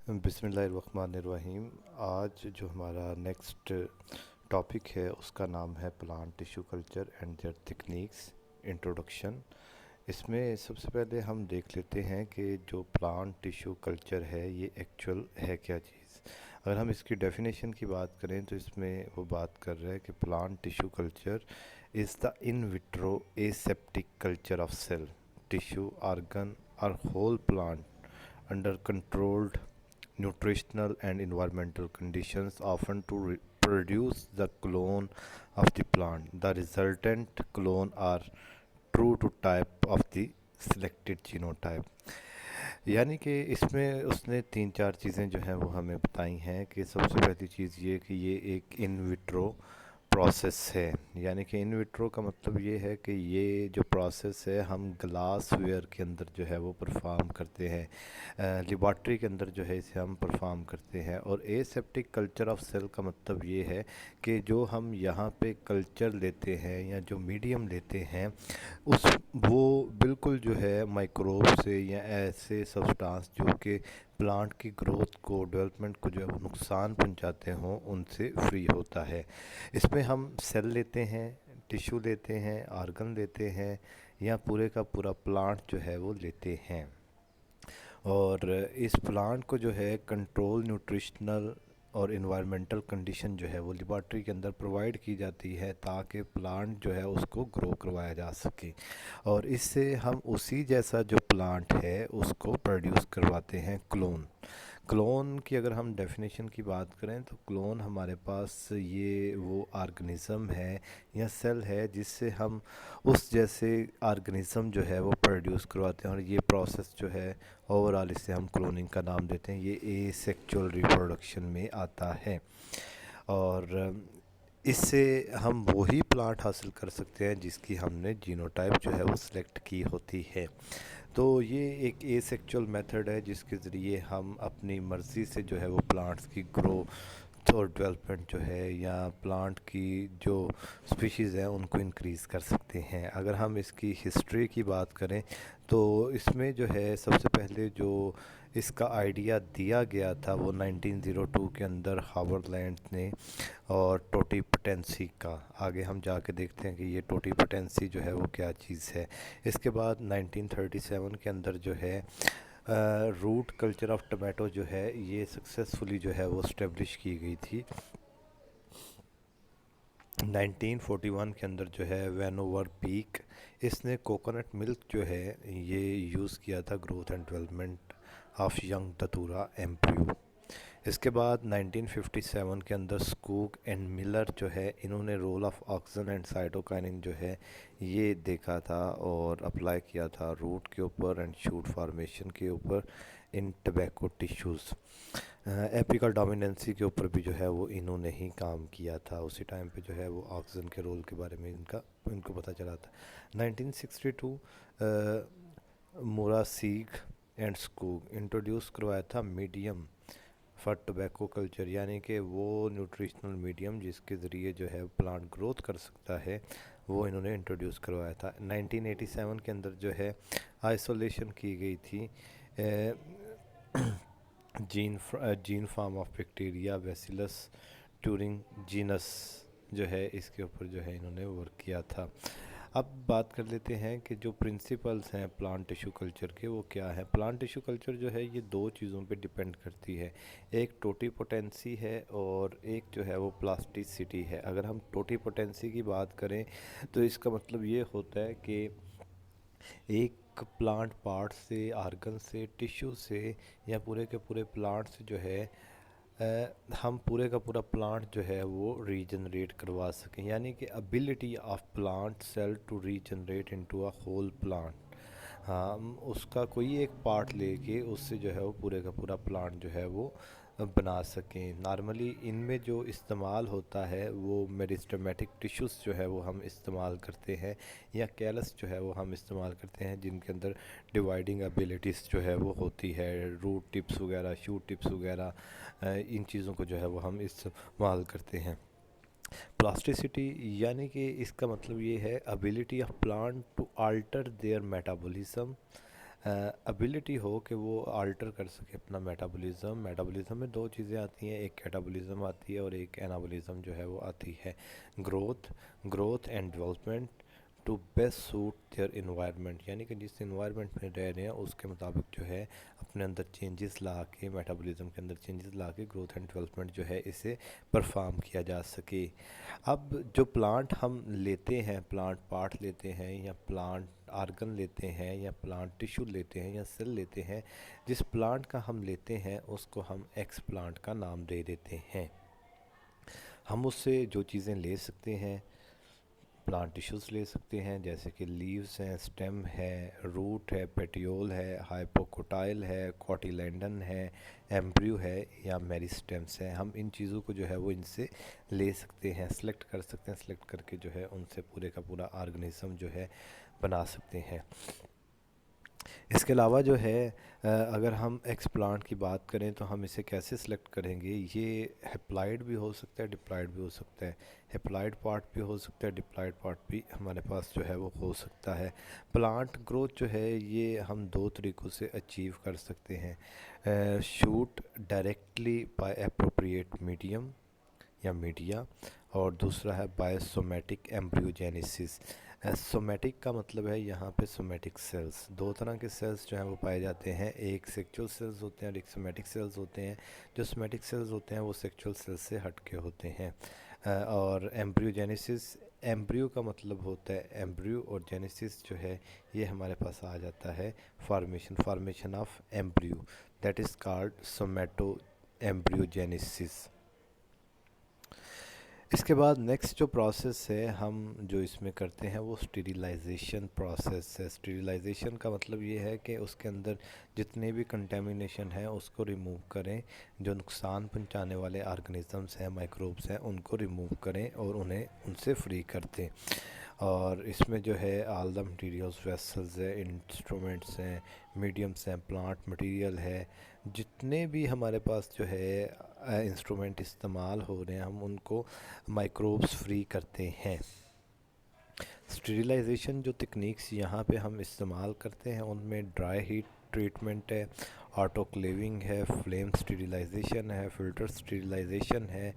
बिस्मिल्लाहिर्रहमानिर्रहीम। आज जो हमारा नेक्स्ट टॉपिक है उसका नाम है plant tissue culture and their techniques introduction. इसमें सबसे पहले हम देख लेते हैं कि जो प्लांट टिश्यू कल्चर है ये एक्चुअल है क्या चीज़। अगर हम इसकी डेफिनेशन की बात करें तो इसमें वो बात कर रहे हैं कि plant tissue culture is the in vitro aseptic culture of cell tissue organ और whole plant under controlled nutritional and environmental conditions, often to produce the clone of the plant. The resultant clone are true to type of the selected genotype। यानी कि इसमें उसने तीन चार चीज़ें जो हैं वो हमें बताई हैं कि सबसे पहली चीज़ ये कि ये एक इन विट्रो प्रोसेस है। यानी कि इन विट्रो का मतलब ये है कि ये जो प्रोसेस है हम ग्लास वेयर के अंदर जो है वो परफॉर्म करते हैं, लेबॉर्ट्री के अंदर जो है इसे हम परफॉर्म करते हैं। और एसेप्टिक कल्चर ऑफ सेल का मतलब ये है कि जो हम यहाँ पे कल्चर लेते हैं या जो मीडियम लेते हैं उस वो बिल्कुल जो है माइक्रोब से या ऐसे सब्सटेंस जो कि प्लांट की ग्रोथ को डेवलपमेंट को जो है वो नुकसान पहुंचाते हों उनसे फ्री होता है। इसमें हम सेल लेते हैं, टिश्यू लेते हैं, ऑर्गन लेते हैं या पूरे का पूरा प्लांट जो है वो लेते हैं। और इस प्लांट को जो है कंट्रोल न्यूट्रिशनल और इन्वायरमेंटल कंडीशन जो है वो लेबॉर्ट्री के अंदर प्रोवाइड की जाती है ताकि प्लांट जो है उसको ग्रो करवाया जा सके। और इससे हम उसी जैसा जो प्लांट है उसको प्रोड्यूस करवाते हैं क्लोन। क्लोन की अगर हम डेफिनेशन की बात करें तो क्लोन हमारे पास ये वो ऑर्गेनिज़म है या सेल है जिससे हम उस जैसे ऑर्गेनिज़म जो है वो प्रोड्यूस करवाते हैं। और ये प्रोसेस जो है ओवरऑल इसे हम क्लोनिंग का नाम देते हैं। ये एसेक्सुअल रिप्रोडक्शन में आता है। और इससे हम वही प्लांट हासिल कर सकते हैं जिसकी हमने जीनोटाइप जो है वो सिलेक्ट की होती है। तो ये एक एसेक्सुअल मेथड है जिसके ज़रिए हम अपनी मर्ज़ी से जो है वो प्लांट्स की ग्रोथ और डेवलपमेंट जो है या प्लांट की जो स्पीशीज़ हैं उनको इंक्रीज़ कर सकते हैं। अगर हम इसकी हिस्ट्री की बात करें तो इसमें जो है सबसे पहले जो इसका आइडिया दिया गया था वो 1902 के अंदर हावर्ड लैंड ने और टोटी पोटेंसी का। आगे हम जाके देखते हैं कि ये टोटी पोटेंसी जो है वो क्या चीज़ है। इसके बाद 1937 के अंदर जो है रूट कल्चर ऑफ टमाटो जो है ये सक्सेसफुली जो है वो स्टेब्लिश की गई थी। 1941 के अंदर जो है वैनोवर पीक इसने कोकोनट मिल्क जो है ये यूज़ किया था growth and development of young datura embryo. इसके बाद 1957 के अंदर स्कूक एंड मिलर जो है इन्होंने role of oxygen and cytokinin जो है ये देखा था और अप्लाई किया था रूट के ऊपर एंड शूट फॉर्मेशन के ऊपर इन टबैको टिश्यूज़। एपिकल डोमिनेंसी के ऊपर भी जो है वो इन्होंने ही काम किया था। उसी टाइम पे जो है वो ऑक्सीजन के रोल के बारे में इनको पता चला था। 1962 मोरासीग एंड स्कूक इंट्रोड्यूस करवाया था मीडियम फॉर टोबैको कल्चर, यानी कि वो न्यूट्रिशनल मीडियम जिसके ज़रिए जो है प्लांट ग्रोथ कर सकता है वो इन्होंने इंट्रोड्यूस करवाया था। 1987 के अंदर जो है आइसोलेशन की गई थी gene form of bacteria bacillus Turing genus जो है इसके ऊपर जो है इन्होंने वर्क किया था। अब बात कर लेते हैं कि जो प्रिंसिपल्स हैं प्लांट टिश्यू कल्चर के वो क्या है। प्लांट टिश्यू कल्चर जो है ये दो चीज़ों पे डिपेंड करती है, एक टोटीपोटेंसी है और एक जो है वो प्लास्टिसिटी है। अगर हम टोटीपोटेंसी की बात करें तो इसका मतलब ये होता है कि एक प्लांट पार्ट से, ऑर्गन से, टिश्यू से या पूरे के पूरे प्लांट से जो है हम पूरे का पूरा प्लांट जो है वो रीजनरेट करवा सकें, यानी कि ability of plant cell to regenerate into a whole plant. हम उसका कोई एक पार्ट लेके उससे जो है वो पूरे का पूरा प्लांट जो है वो बना सकें। नॉर्मली इनमें जो इस्तेमाल होता है वो मेरिस्टेमेटिक टिश्यूज़ जो है वो हम इस्तेमाल करते हैं या कैलस जो है वो हम इस्तेमाल करते हैं जिनके अंदर डिवाइडिंग एबिलिटीज़ जो है वो होती है, रूट टिप्स वगैरह, शूट टिप्स वगैरह, इन चीज़ों को जो है वो हम इस्तेमाल करते हैं। प्लास्टिसिटी यानी कि इसका मतलब ये है ability of plant to alter their metabolism ability हो कि वो अल्टर कर सके अपना मेटाबॉलिज्म। मेटाबॉलिज्म में दो चीज़ें आती हैं, एक कैटाबॉलिज्म आती है और एक एनाबॉलिज्म जो है वो आती है। Growth growth and development to best suit their environment, यानी कि जिस इन्वायरमेंट में रह रहे हैं उसके मुताबिक जो है अपने अंदर चेंजेस ला के, मेटाबॉलिज्म के अंदर चेंजेस ला के ग्रोथ एंड डेवलपमेंट जो है इसे परफॉर्म किया जा सके। अब जो प्लांट हम लेते हैं, प्लांट पार्ट लेते हैं या प्लांट आर्गन लेते हैं या प्लांट टिश्यू लेते हैं या सेल लेते हैं, जिस प्लांट का हम लेते हैं उसको हम एक्स प्लांट का नाम दे देते हैं। हम उससे जो चीज़ें ले सकते हैं, प्लांट टिश्यूज़ ले सकते हैं जैसे कि लीव्स हैं, स्टेम है, रूट है, पेटियोल है, हाइपोकोटाइल है, कॉटिलेंडन है, एम्ब्रियो है या मेरिस्टेम्स है। हम इन चीज़ों को जो है वो इनसे ले सकते हैं, सेलेक्ट कर सकते हैं, सेलेक्ट करके जो है उनसे पूरे का पूरा ऑर्गेनिज्म जो है बना सकते हैं। इसके अलावा जो है अगर हम एक्सप्लांट की बात करें तो हम इसे कैसे सिलेक्ट करेंगे, ये हेप्लाइड भी हो सकता है, डिप्लॉयड भी हो सकता है। हेप्लाइड पार्ट भी हो सकता है, डिप्लॉयड पार्ट भी हमारे पास जो है वो हो सकता है। प्लांट ग्रोथ जो है ये हम दो तरीक़ों से अचीव कर सकते हैं। Shoot directly by appropriate medium या मीडिया, और दूसरा है बायोसोमेटिक एम्ब्रियोजेनेसिस। सोमेटिक का मतलब है यहाँ पे सोमेटिक सेल्स। दो तरह के सेल्स जो हैं वो पाए जाते हैं, एक सेक्सुअल सेल्स होते हैं और एक सोमेटिक सेल्स होते हैं। जो सोमेटिक सेल्स होते हैं वो सेक्सुअल सेल्स से हटके होते हैं। और एम्ब्रियोजेनेसिस, एम्ब्रियो का मतलब होता है एम्ब्रियो, और जेनेसिस जो है ये हमारे पास आ जाता है formation of embryo, that is called somato embryogenesis. इसके बाद नेक्स्ट जो प्रोसेस है हम जो इसमें करते हैं वो स्टेरिलाइजेशन प्रोसेस है। स्टेरिलाइजेशन का मतलब ये है कि उसके अंदर जितने भी कंटेमिनेशन है उसको रिमूव करें, जो नुकसान पहुंचाने वाले ऑर्गेनिजम्स हैं, माइक्रोब्स हैं, उनको रिमूव करें और उन्हें उनसे फ्री कर दें। और इसमें जो है ऑल द मटेरियल्स, वेसल्स है, इंस्ट्रूमेंट्स हैं, मीडियम्स हैं, प्लांट मटेरियल है, जितने भी हमारे पास जो है इंस्ट्रूमेंट इस्तेमाल हो रहे हैं हम उनको माइक्रोब्स फ्री करते हैं। स्टेरिलाइजेशन जो टेक्निक्स यहाँ पे हम इस्तेमाल करते हैं उनमें ड्राई हीट ट्रीटमेंट है, ऑटोक्लेविंग है, फ्लेम स्टेरिलाइजेशन है, फिल्टर स्टेरिलाइजेशन है,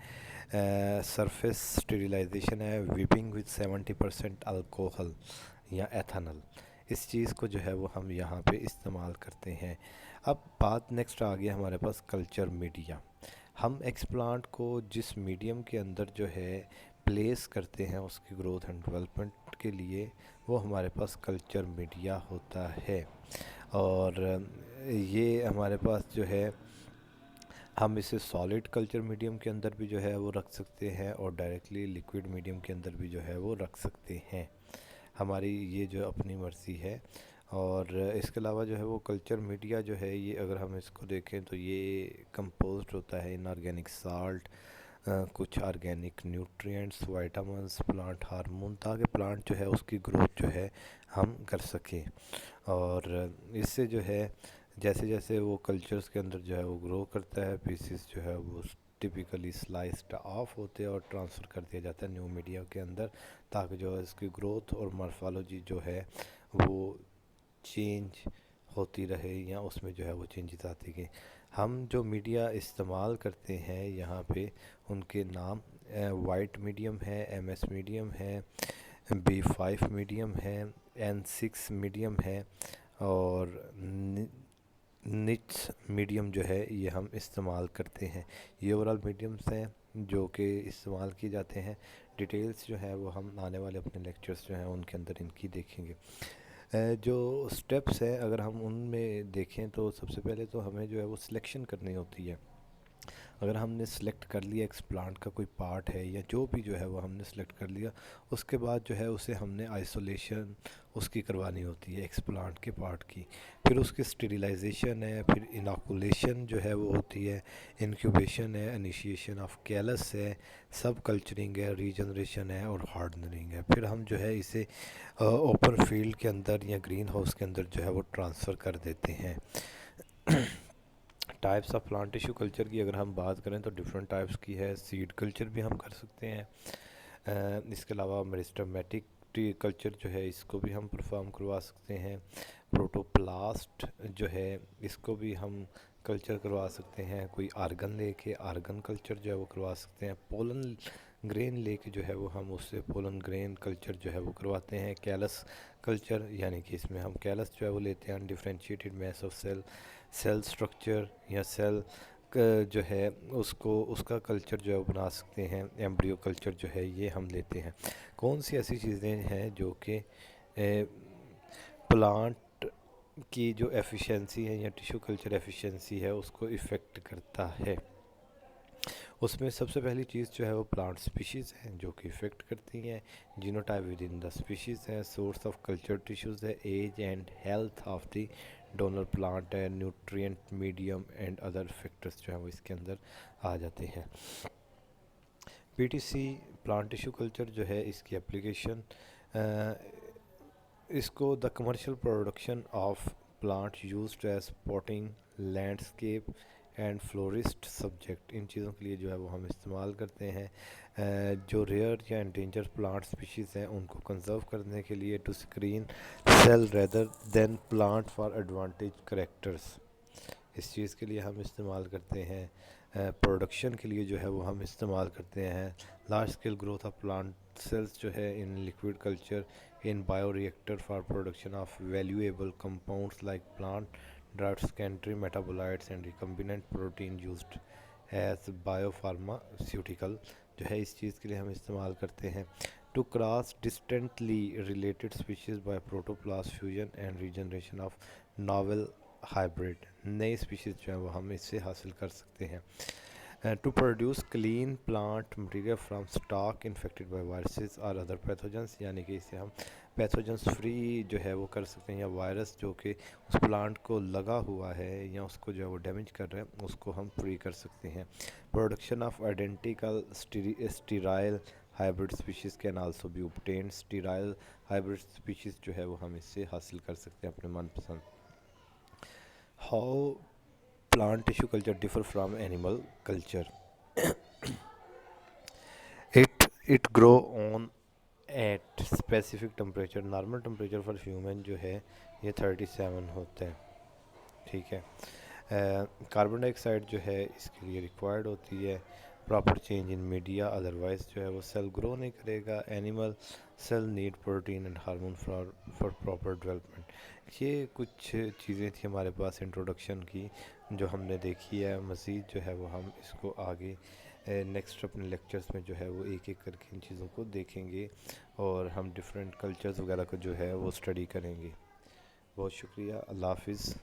सरफेस स्टेरिलाइजेशन है, विपिंग विद 70% अल्कोहल या एथेनॉल। इस चीज़ को जो है वो हम यहाँ पे इस्तेमाल करते हैं। अब बात नेक्स्ट आ गया हमारे पास कल्चर मीडिया। हम एक्सप्लांट को जिस मीडियम के अंदर जो है प्लेस करते हैं उसकी ग्रोथ एंड डेवलपमेंट के लिए, वो हमारे पास कल्चर मीडिया होता है। और ये हमारे पास जो है हम इसे सॉलिड कल्चर मीडियम के अंदर भी जो है वो रख सकते हैं और डायरेक्टली लिक्विड मीडियम के अंदर भी जो है वो रख सकते हैं। हमारी ये जो अपनी मर्ज़ी है। और इसके अलावा जो है वो कल्चर मीडिया जो है ये अगर हम इसको देखें तो ये कंपोज्ड होता है इनऑर्गेनिक साल्ट, कुछ organic nutrients, vitamins, plant hormone, ताकि प्लांट जो है उसकी ग्रोथ जो है हम कर सकें। और इससे जो है जैसे जैसे वो कल्चर्स के अंदर जो है वो ग्रो करता है, पीसीस जो है वो टिपिकली स्लाइस्ड ऑफ होते हैं और ट्रांसफ़र कर दिया जाता है न्यू मीडिया के अंदर, ताकि जो है इसकी ग्रोथ और मॉर्फोलॉजी जो है वो चेंज होती रहे या उसमें जो है वो चेंजेस आती गई। हम जो मीडिया इस्तेमाल करते हैं यहाँ पे उनके नाम वाइट मीडियम है, एमएस मीडियम है, B5 मीडियम है, N6 मीडियम है और निच मीडियम जो है ये हम इस्तेमाल करते हैं। ये ओवरऑल मीडियम्स हैं जो कि इस्तेमाल किए जाते हैं। डिटेल्स जो है वो हम आने वाले अपने लेक्चर्स जो हैं उनके अंदर इनकी देखेंगे। जो स्टेप्स हैं अगर हम उनमें देखें तो सबसे पहले तो हमें जो है वो सिलेक्शन करनी होती है। अगर हमने सेलेक्ट कर लिया एक्सप्लांट का कोई पार्ट है या जो भी जो है वो हमने सेलेक्ट कर लिया, उसके बाद जो है उसे हमने आइसोलेशन उसकी करवानी होती है एक्सप्लांट के पार्ट की। फिर उसकी स्टेरिलाइजेशन है, फिर इनोकुलेशन जो है वो होती है, इंक्यूबेशन है, इनिशिएशन ऑफ कैलस है, सब कल्चरिंग है, रीजनरेशन है और हार्डनरिंग है। फिर हम जो है इसे ओपन फील्ड के अंदर या ग्रीन हाउस के अंदर जो है वो ट्रांसफ़र कर देते हैं। Types of plant tissue culture की अगर हम बात करें तो डिफरेंट टाइप्स की है। सीड कल्चर भी हम कर सकते हैं। इसके अलावा मेरिस्टेमेटिक कल्चर जो है इसको भी हम परफॉर्म करवा सकते हैं। प्रोटोप्लास्ट जो है इसको भी हम कल्चर करवा सकते हैं। कोई आर्गन लेके आर्गन कल्चर जो है वो करवा सकते हैं। पोलन ग्रेन लेके जो है वो हम उससे पोलन ग्रेन कल्चर जो है वो करवाते हैं। कैलस कल्चर यानी कि इसमें हम कैलस जो है वो लेते हैं differentiated mass of cell structure या सेल जो है उसको उसका कल्चर जो है वो बना सकते हैं। एम्ब्रियो कल्चर जो है ये हम लेते हैं। कौन सी ऐसी चीज़ें हैं जो कि प्लांट की जो एफिशिएंसी है या टिश्यू कल्चर एफिशिएंसी है उसको इफ़ेक्ट करता है। उसमें सबसे पहली चीज़ जो है वो प्लांट स्पीशीज़ हैं जो कि इफ़ेक्ट करती हैं। Genotype within the species है। सोर्स ऑफ कल्चर टिश्यूज़ है। Age and health of the donor plant है। Nutrient medium and other factors जो है वो इसके अंदर आ जाते हैं। पीटीसी प्लांट टिश्यू कल्चर जो है इसकी एप्लीकेशन इसको the commercial production of plant used as potting landscape and florist subject, इन चीज़ों के लिए जो है वो हम इस्तेमाल करते हैं। जो रेयर या एंडेंजर प्लांट स्पीशीज़ हैं उनको कंजर्व करने के लिए। To screen cell rather than plant for advantage characters, इस चीज़ के लिए हम इस्तेमाल करते हैं। प्रोडक्शन के लिए जो है वो हम इस्तेमाल करते हैं। Large scale growth of plant cells जो है in liquid culture in bioreactor for production of valuable compounds like plant derived secondary metabolites and recombinant protein used as biopharmaceutical जो है इस चीज़ के लिए हम इस्तेमाल करते हैं। To cross distantly related species by protoplast fusion and regeneration of novel hybrid, नई स्पीशीज़ जो है वो हम इससे हासिल कर सकते हैं। To produce clean plant material from stock infected by viruses और अदर पैथोजेंस, यानी कि इससे हम पैथोजेंस फ्री जो है वो कर सकते हैं। या वायरस जो कि उस प्लांट को लगा हुआ है या उसको जो है वो डैमेज कर रहे हैं उसको हम फ्री कर सकते हैं। Production of identical sterile hybrid species can also be obtained, sterile hybrid species जो है वो हम इससे हासिल कर सकते हैं अपने मनपसंद। How plant tissue culture differ from animal culture? it grow on at specific temperature। Normal temperature for human जो है ये 37 होता है, ठीक है। कार्बन डाइऑक्साइड जो है इसके लिए रिक्वायर्ड होती है। Proper change in media, otherwise जो है वो सेल ग्रो नहीं करेगा। Animal cell need protein and hormone for proper development. ये कुछ चीज़ें थी हमारे पास इंट्रोडक्शन की जो हमने देखी है। मज़ीद जो है वो हम इसको आगे नेक्स्ट अपने लेक्चर्स में जो है वो एक एक करके इन चीज़ों को देखेंगे और हम डिफरेंट कल्चर्स वगैरह को जो है वो स्टडी करेंगे। बहुत शुक्रिया, अल्लाह हाफिज़।